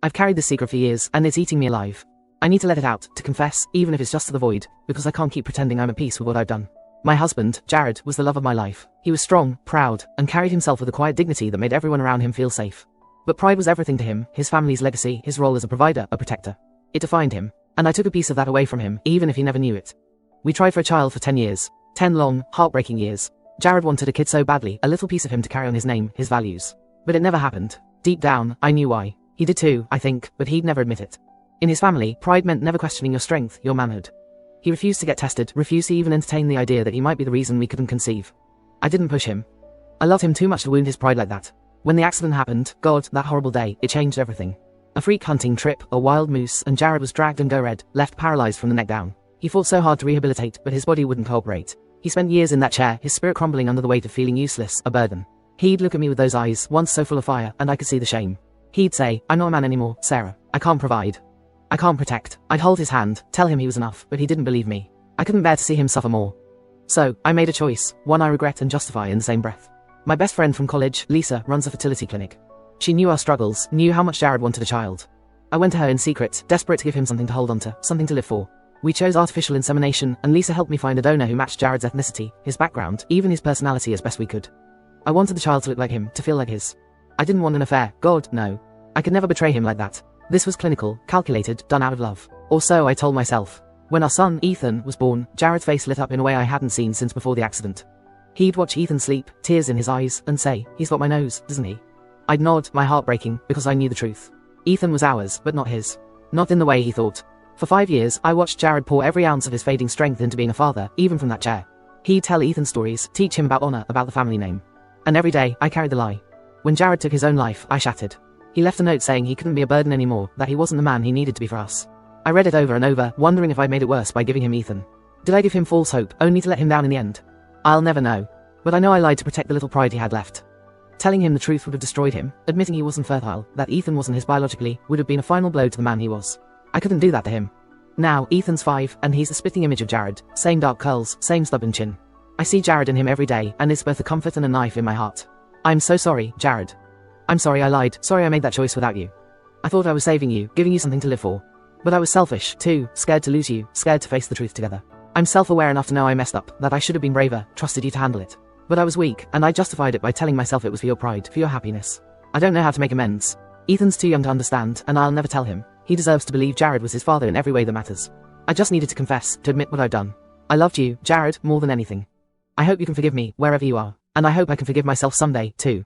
I've carried this secret for years, and it's eating me alive. I need to let it out, to confess, even if it's just to the void, because I can't keep pretending I'm at peace with what I've done. My husband, Jared, was the love of my life. He was strong, proud, and carried himself with a quiet dignity that made everyone around him feel safe. But pride was everything to him, his family's legacy, his role as a provider, a protector. It defined him, and I took a piece of that away from him, even if he never knew it. We tried for a child for 10 years. 10 long, heartbreaking years. Jared wanted a kid so badly, a little piece of him to carry on his name, his values. But it never happened. Deep down, I knew why. He did too, I think, but he'd never admit it. In his family, pride meant never questioning your strength, your manhood. He refused to get tested, refused to even entertain the idea that he might be the reason we couldn't conceive. I didn't push him. I loved him too much to wound his pride like that. When the accident happened, God, that horrible day, it changed everything. A freak hunting trip, a wild moose, and Jared was dragged and go red, left paralyzed from the neck down. He fought so hard to rehabilitate, but his body wouldn't cooperate. He spent years in that chair, his spirit crumbling under the weight of feeling useless, a burden. He'd look at me with those eyes, once so full of fire, and I could see the shame. He'd say, "I'm not a man anymore, Sarah. I can't provide. I can't protect." I'd hold his hand, tell him he was enough, but he didn't believe me. I couldn't bear to see him suffer more. So, I made a choice, one I regret and justify in the same breath. My best friend from college, Lisa, runs a fertility clinic. She knew our struggles, knew how much Jared wanted a child. I went to her in secret, desperate to give him something to hold onto, something to live for. We chose artificial insemination, and Lisa helped me find a donor who matched Jared's ethnicity, his background, even his personality as best we could. I wanted the child to look like him, to feel like his. I didn't want an affair, God, no. I could never betray him like that. This was clinical, calculated, done out of love. Or so I told myself. When our son, Ethan, was born, Jared's face lit up in a way I hadn't seen since before the accident. He'd watch Ethan sleep, tears in his eyes, and say, "He's got my nose, doesn't he?" I'd nod, my heart breaking, because I knew the truth. Ethan was ours, but not his. Not in the way he thought. For 5 years, I watched Jared pour every ounce of his fading strength into being a father, even from that chair. He'd tell Ethan stories, teach him about honor, about the family name. And every day, I carried the lie. When Jared took his own life, I shattered. He left a note saying he couldn't be a burden anymore, that he wasn't the man he needed to be for us. I read it over and over, wondering if I'd made it worse by giving him Ethan. Did I give him false hope, only to let him down in the end? I'll never know. But I know I lied to protect the little pride he had left. Telling him the truth would have destroyed him, admitting he wasn't fertile, that Ethan wasn't his biologically, would have been a final blow to the man he was. I couldn't do that to him. Now, Ethan's 5, and he's the spitting image of Jared, same dark curls, same stubborn chin. I see Jared in him every day, and it's both a comfort and a knife in my heart. I'm so sorry, Jared. I'm sorry I lied, sorry I made that choice without you. I thought I was saving you, giving you something to live for. But I was selfish, too, scared to lose you, scared to face the truth together. I'm self-aware enough to know I messed up, that I should have been braver, trusted you to handle it. But I was weak, and I justified it by telling myself it was for your pride, for your happiness. I don't know how to make amends. Ethan's too young to understand, and I'll never tell him. He deserves to believe Jared was his father in every way that matters. I just needed to confess, to admit what I've done. I loved you, Jared, more than anything. I hope you can forgive me, wherever you are. And I hope I can forgive myself someday, too.